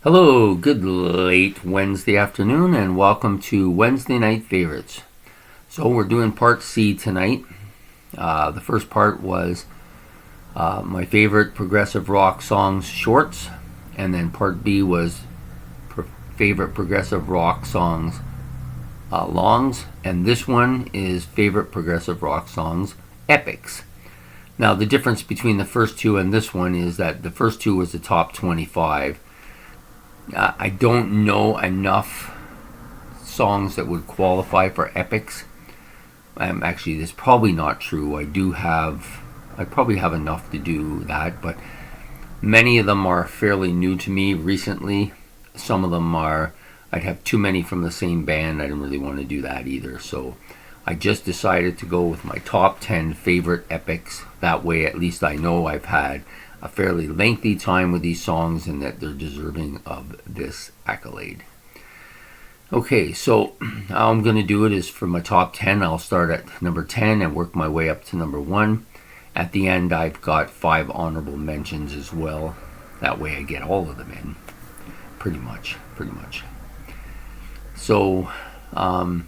Hello, good late Wednesday afternoon, and welcome to Wednesday Night Favorites. So we're doing part C tonight. The first part was my favorite progressive rock songs shorts, and then part B was favorite progressive rock songs longs, and this one is favorite progressive rock songs epics. Now the difference between the first two and this one is that the first two was the top 25. I don't know enough songs that would qualify for epics. Actually, that's probably not true. I probably have enough to do that, but many of them are fairly new to me recently. Some of them I'd have too many from the same band. I didn't really want to do that either. So I just decided to go with my top 10 favorite epics. That way, at least I know I've had a fairly lengthy time with these songs and that they're deserving of this accolade. Okay, so how I'm going to do it is for my top 10, I'll start at number 10 and work my way up to number 1. At the end, I've got 5 honorable mentions as well. That way I get all of them in, pretty much. So, and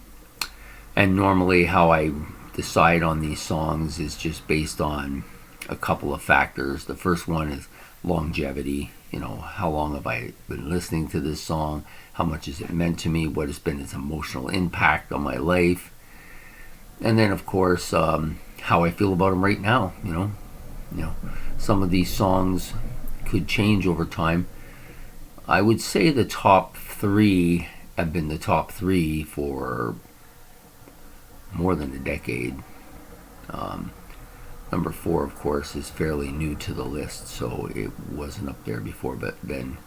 normally how I decide on these songs is just based on a couple of factors. The first one is longevity. How long have I been listening to this song? How much has it meant to me? What has been its emotional impact on my life? And then, of course, how I feel about them right now. Some of these songs could change over time. I would say the top 3 have been the top 3 for more than a decade. Number 4, of course, is fairly new to the list, so it wasn't up there before. But then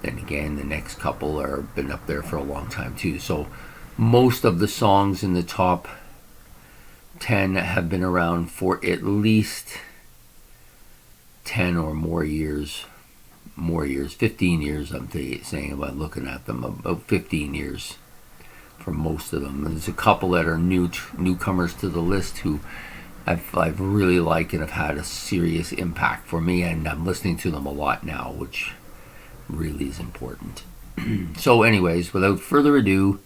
again, the next couple are been up there for a long time too. So most of the songs in the top 10 have been around for at least 10 or more years. 15 years. I'm saying about looking at them, about 15 years for most of them. And there's a couple that are newcomers to the list who I've really liked and have had a serious impact for me, and I'm listening to them a lot now, which really is important. So anyways, without further ado,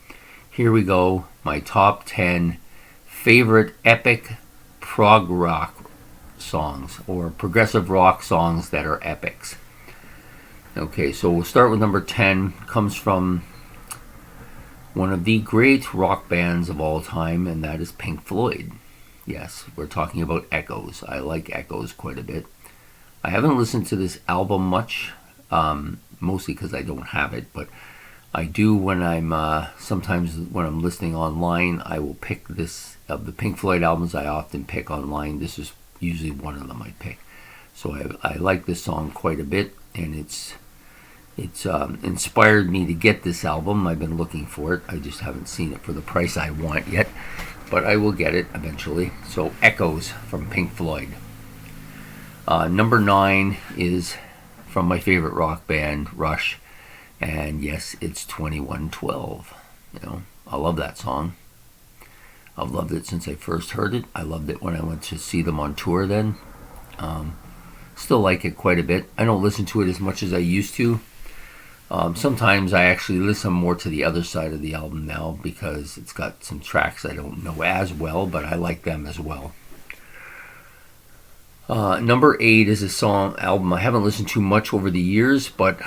here we go. My top 10 favorite epic prog rock songs, or progressive rock songs that are epics. Okay, so we'll start with number 10. Comes from one of the great rock bands of all time, and that is Pink Floyd. Yes, we're talking about Echoes. I like Echoes quite a bit. I haven't listened to this album much, mostly because I don't have it, but I do when sometimes when I'm listening online, I will pick this, of the Pink Floyd albums I often pick online, this is usually one of them I pick. So I like this song quite a bit, and it's inspired me to get this album. I've been looking for it. I just haven't seen it for the price I want yet, but I will get it eventually. So Echoes from Pink Floyd. Number 9 is from my favorite rock band, Rush, and yes, it's 2112. I love that song. I've loved it since I first heard it. I loved it when I went to see them on tour then. Still like it quite a bit. I don't listen to it as much as I used to. Sometimes I actually listen more to the other side of the album now because it's got some tracks I don't know as well, but I like them as well. Number 8 is a album I haven't listened to much over the years, but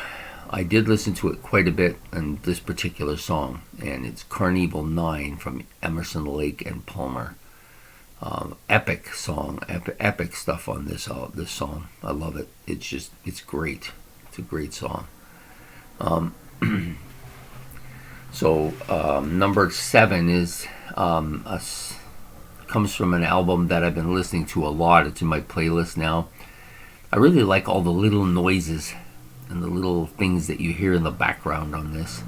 I did listen to it quite a bit in this particular song, and it's Carnival 9 from Emerson, Lake and Palmer. Epic song, epic stuff on this song. I love it. It's great. It's a great song. Number 7 is comes from an album that I've been listening to a lot. It's in my playlist now. I really like all the little noises and the little things that you hear in the background on this.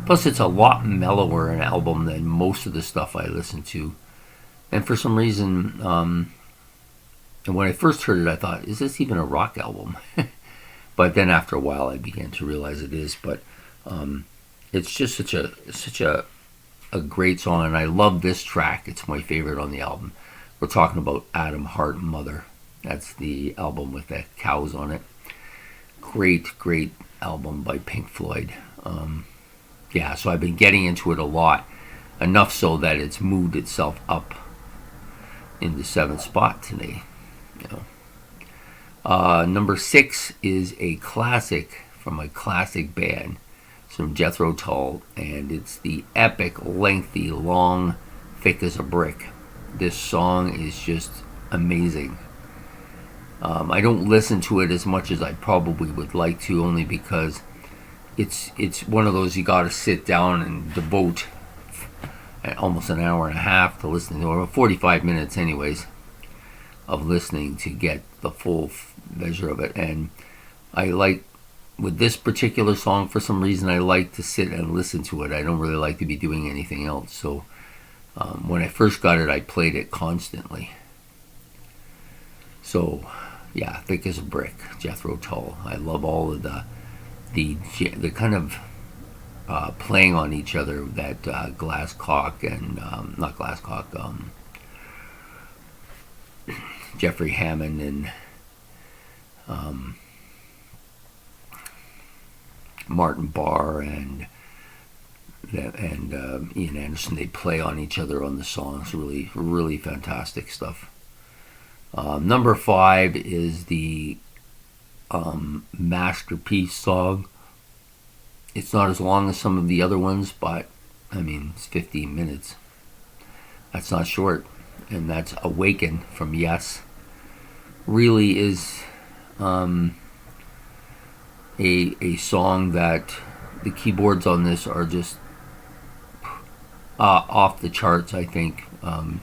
Plus, it's a lot mellower an album than most of the stuff I listen to. And for some reason, and when I first heard it, I thought, is this even a rock album? But then after a while, I began to realize it is. But it's just such a great song, and I love this track. It's my favorite on the album. We're talking about Atom Heart Mother. That's the album with the cows on it. Great album by Pink Floyd. Yeah, so I've been getting into it a lot, enough so that it's moved itself up in the 7th spot today. You know. Number 6 is a classic from a classic band. It's from Jethro Tull, and it's the epic, lengthy, long, thick as a brick. This song is just amazing. I don't listen to it as much as I probably would like to, only because it's one of those you got to sit down and devote almost an hour and a half to listening to, or 45 minutes anyways, of listening to get the full measure of it. And I like, with this particular song, for some reason, I like to sit and listen to it. I don't really like to be doing anything else. So when I first got it, I played it constantly. So yeah, thick as a brick, Jethro Tull. I love all of the kind of playing on each other that Glasscock and not Glasscock, Jeffrey Hammond and Martin Barr and Ian Anderson, they play on each other on the songs. Really, really fantastic stuff. Number 5 is the Masterpiece song. It's not as long as some of the other ones, but I mean, it's 15 minutes. That's not short. And that's Awaken from Yes. Really is a song that the keyboards on this are just off the charts, I think.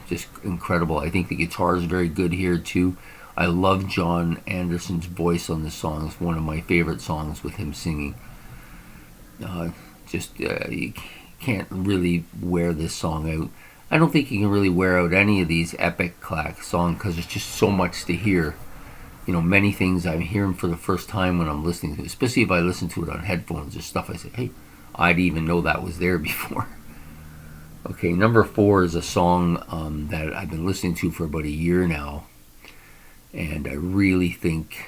Just incredible. I think the guitar is very good here too. I love John Anderson's voice on this song. It's one of my favorite songs with him singing. You can't really wear this song out. I don't think you can really wear out any of these epic clack songs because there's just so much to hear. You know, many things I'm hearing for the first time when I'm listening to it, especially if I listen to it on headphones. There's stuff I say, hey, I didn't even know that was there before. Okay, number 4 is a song that I've been listening to for about a year now, and I really think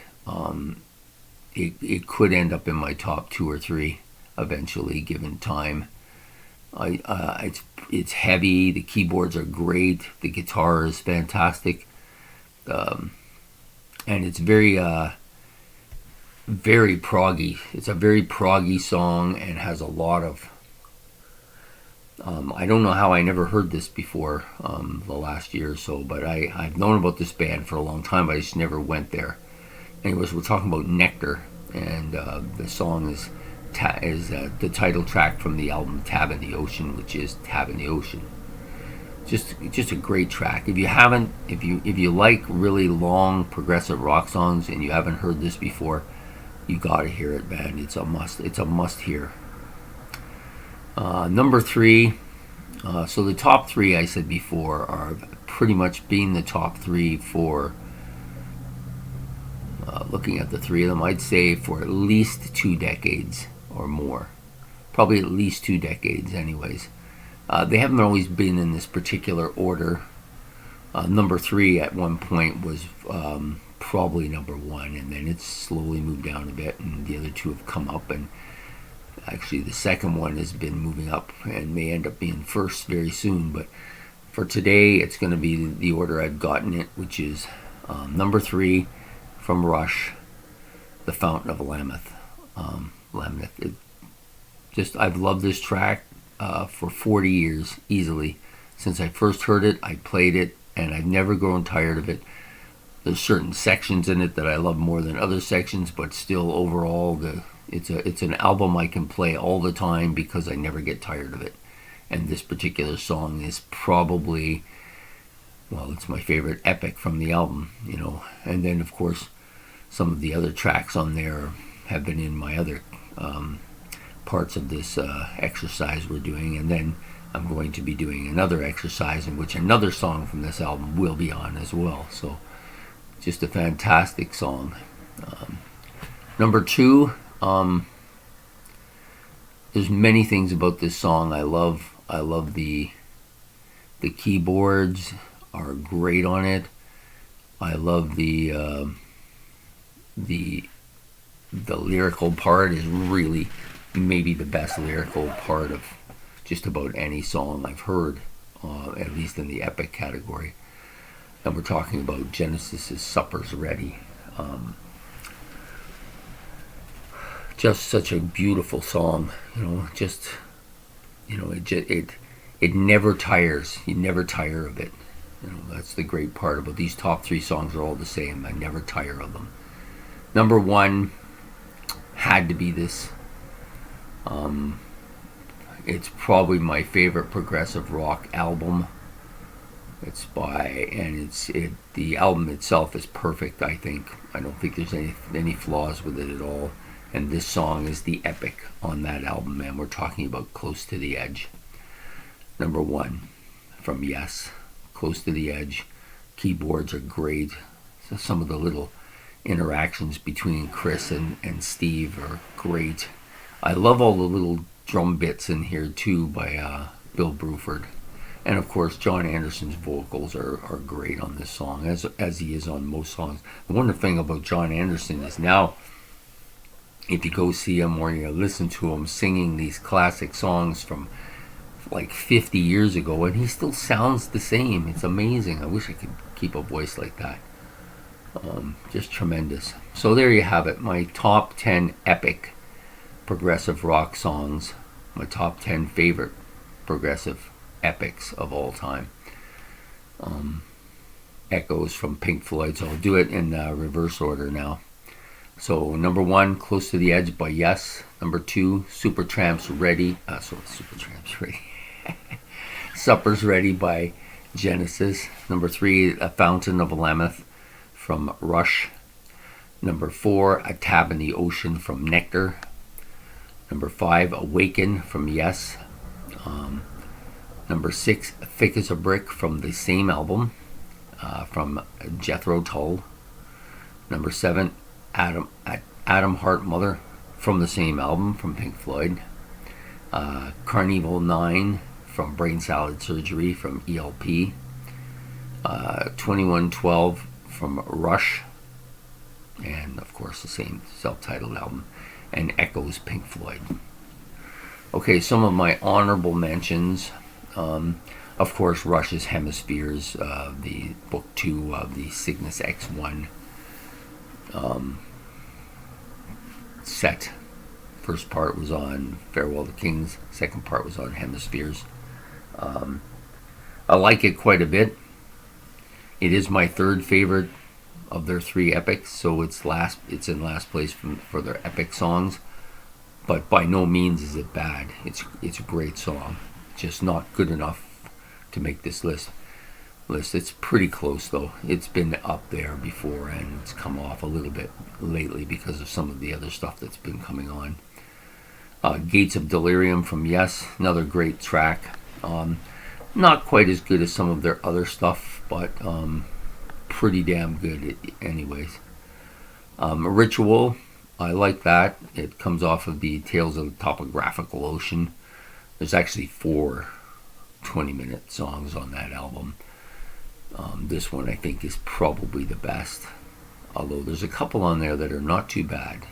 it could end up in my top 2 or 3 eventually, given time. It's heavy. The keyboards are great. The guitar is fantastic, and it's very very proggy. It's a very proggy song and has a lot of. I don't know how I never heard this before the last year or so, but I've known about this band for a long time, but I just never went there. Anyways, we're talking about Nectar, and the song is the title track from the album Tab in the Ocean, which is Tab in the Ocean. Just a great track. If you like really long progressive rock songs and you haven't heard this before, you gotta hear it, man. It's a must hear. Number 3. So the top 3 I said before are pretty much being the top 3 for looking at the 3 of them. I'd say for at least 2 decades or more. Probably at least 2 decades anyways. They haven't always been in this particular order. Number 3 at one point was probably number 1, and then it's slowly moved down a bit, and the other 2 have come up, and actually the second one has been moving up and may end up being first very soon. But for today, it's going to be the order I've gotten it, which is number 3 from Rush, The Fountain of Lameth. I've loved this track for 40 years easily. Since I first heard it, I played it, and I've never grown tired of it. There's certain sections in it that I love more than other sections, but still overall it's an album I can play all the time because I never get tired of it. And this particular song is probably, well, it's my favorite epic from the album, you know. And then of course some of the other tracks on there have been in my other parts of this exercise we're doing, and then I'm going to be doing another exercise in which another song from this album will be on as well. So just a fantastic song. Number 2, there's many things about this song I love. I love the keyboards are great on it. I love the the lyrical part is really maybe the best lyrical part of just about any song I've heard, at least in the epic category. And we're talking about Genesis's Supper's Ready. Just such a beautiful song, it never tires. You never tire of it. That's the great part about these top three songs are all the same. I never tire of them. Number one had to be this. It's probably my favorite progressive rock album. The album itself is perfect, I think. I don't think there's any flaws with it at all. And this song is the epic on that album, and we're talking about Close to the Edge. Number one from Yes, Close to the Edge. Keyboards are great. So some of the little interactions between Chris and Steve are great. I love all the little drum bits in here too by Bill Bruford. And of course, John Anderson's vocals are great on this song, as he is on most songs. The wonderful thing about John Anderson is now, if you go see him or you listen to him singing these classic songs from like 50 years ago, and he still sounds the same. It's amazing. I wish I could keep a voice like that. Just tremendous. So there you have it, my top 10 epic progressive rock songs, my top 10 favorite progressive epics of all time. Echoes from Pink Floyd, so I'll do it in reverse order now. So number one, Close to the Edge by Yes. Number two, Supertramp's Ready. Supertramp's Ready. Supper's Ready by Genesis. Number three, A Fountain of Lameth from Rush. Number four, A Tab in the Ocean from Nectar. Number five, Awaken from Yes. Number six, Thick as a Brick from the same album, from Jethro Tull. Number seven, Atom Heart Mother from the same album, from Pink Floyd. Carnival 9 from Brain Salad Surgery from ELP. 2112 from Rush, and of course the same self-titled album. And Echoes, Pink Floyd. Okay, some of my honorable mentions. Of course, Rush's Hemispheres, the book 2 of the Cygnus X1 set. First part was on Farewell to Kings. Second part was on Hemispheres. I like it quite a bit. It is my third favorite of their three epics, so it's in last place for their epic songs. But by no means is it bad. It's a great song, just not good enough to make this list. It's pretty close though. It's been up there before, and it's come off a little bit lately because of some of the other stuff that's been coming on. Gates of Delirium from Yes, another great track. Not quite as good as some of their other stuff, but pretty damn good anyways. Ritual, I like that. It comes off of the Tales of the Topographical Ocean. There's actually 4 20-minute songs on that album. This one I think is probably the best, although there's a couple on there that are not too bad,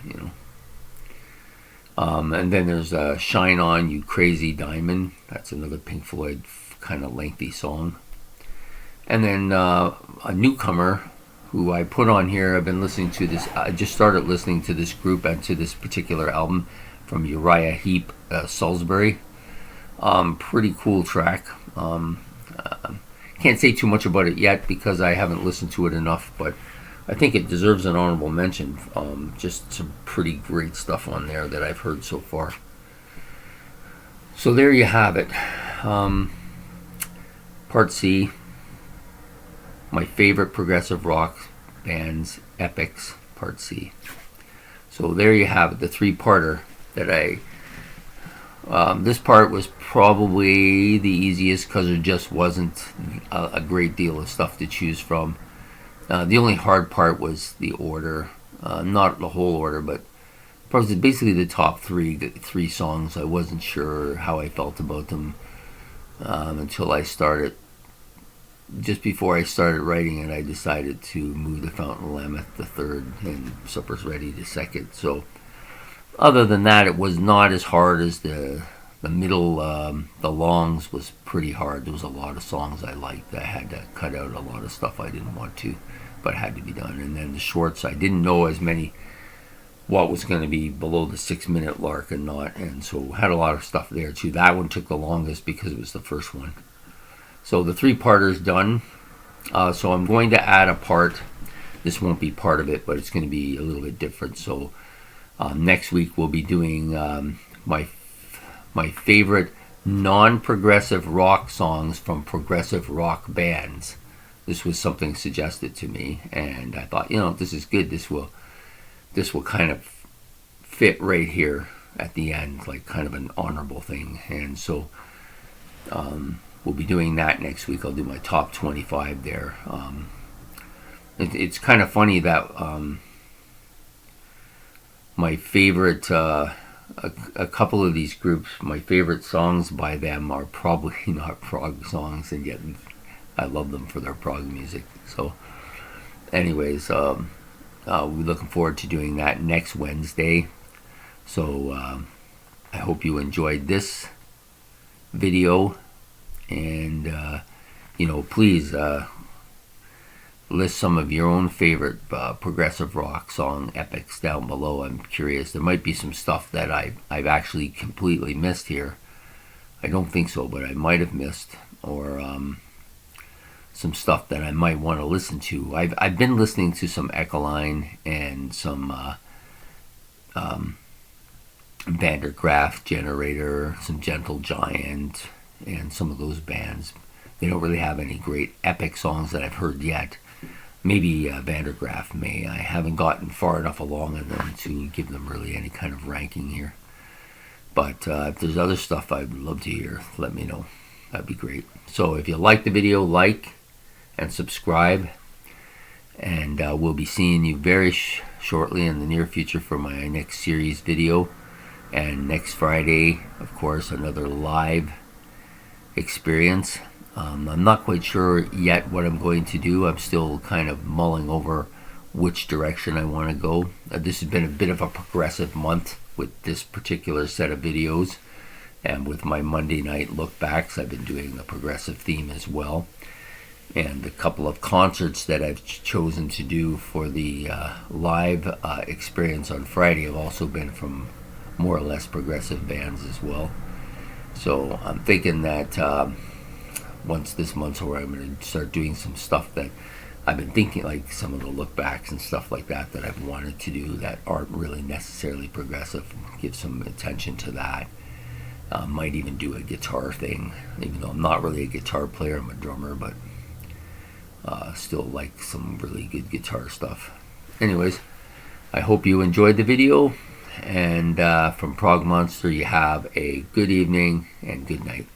and then there's Shine On You Crazy Diamond. That's another Pink Floyd kind of lengthy song. And then a newcomer who I put on here. I've been listening to this. I just started listening to this group and to this particular album from Uriah Heep, Salisbury. Pretty cool track. Can't say too much about it yet because I haven't listened to it enough, but I think it deserves an honorable mention. Just some pretty great stuff on there that I've heard so far. So there you have it. Part C. My favorite progressive rock bands, epics, Part C. So there you have it, the 3-parter that this part was probably the easiest because there just wasn't a great deal of stuff to choose from. The only hard part was the order, not the whole order, but basically the top three songs. I wasn't sure how I felt about them until I started. Just before I started writing it, I decided to move The Fountain of Lameth to third and Supper's Ready to second. So other than that, it was not as hard as the middle. The longs was pretty hard. There was a lot of songs I liked. I had to cut out a lot of stuff I didn't want to, but had to be done. And then the shorts, I didn't know as many what was going to be below the 6-minute mark and not, and so had a lot of stuff there too. That one took the longest because it was the first one. So the 3-parter's done. So I'm going to add a part. This won't be part of it, but it's going to be a little bit different. So next week we'll be doing my favorite non-progressive rock songs from progressive rock bands. This was something suggested to me, and I thought, this is good. This will kind of fit right here at the end, like kind of an honorable thing. And so we'll be doing that next week. I'll do my top 25 there. It's kind of funny that my favorite, a couple of these groups, my favorite songs by them are probably not prog songs, and yet I love them for their prog music. So anyways, we're looking forward to doing that next Wednesday. So I hope you enjoyed this video, and please list some of your own favorite progressive rock song epics down below. I'm curious. There might be some stuff that I've actually completely missed here. I don't think so, but I might have missed, or some stuff that I might want to listen to. I've been listening to some Echoline and some Vandergraaf Generator, some Gentle Giant, and some of those bands. They don't really have any great epic songs that I've heard yet. Maybe Vandergraaf may. I haven't gotten far enough along in them to give them really any kind of ranking here. But if there's other stuff I'd love to hear, let me know. That'd be great. So if you like the video, like and subscribe. And we'll be seeing you very shortly in the near future for my next series video. And next Friday, of course, another live experience. I'm not quite sure yet what I'm going to do. I'm still kind of mulling over which direction I want to go. This has been a bit of a progressive month with this particular set of videos, and with my Monday night look backs, I've been doing the progressive theme as well. And a couple of concerts that I've chosen to do for the live experience on Friday have also been from more or less progressive bands as well. So I'm thinking that once this month's over, I'm going to start doing some stuff that I've been thinking, like some of the look backs and stuff like that I've wanted to do that aren't really necessarily progressive. Give some attention to that. Might even do a guitar thing, even though I'm not really a guitar player. I'm a drummer, but still like some really good guitar stuff. Anyways, I hope you enjoyed the video, and from Prog Monster, you have a good evening and good night.